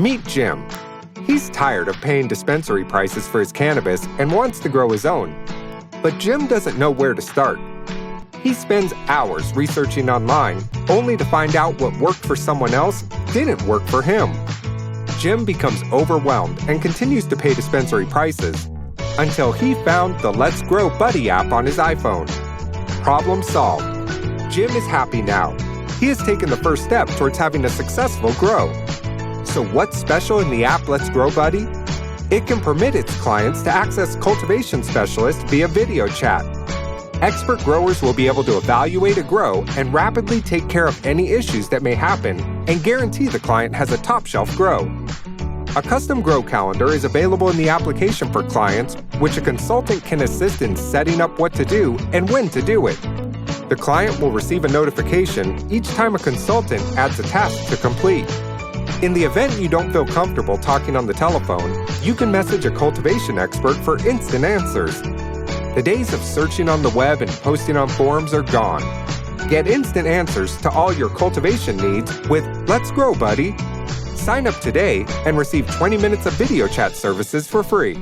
Meet Jim. He's tired of paying dispensary prices for his cannabis and wants to grow his own. But Jim doesn't know where to start. He spends hours researching online, only to find out what worked for someone else didn't work for him. Jim becomes overwhelmed and continues to pay dispensary prices until he found the Let's Grow Buddy app on his iPhone. Problem solved. Jim is happy now. He has taken the first step towards having a successful grow. So what's special in the app Let's Grow Buddy? It can permit its clients to access cultivation specialists via video chat. Expert growers will be able to evaluate a grow and rapidly take care of any issues that may happen and guarantee the client has a top-shelf grow. A custom grow calendar is available in the application for clients, which a consultant can assist in setting up what to do and when to do it. The client will receive a notification each time a consultant adds a task to complete. In the event you don't feel comfortable talking on the telephone, you can message a cultivation expert for instant answers. The days of searching on the web and posting on forums are gone. Get instant answers to all your cultivation needs with Let's Grow Buddy. Sign up today and receive 20 minutes of video chat services for free.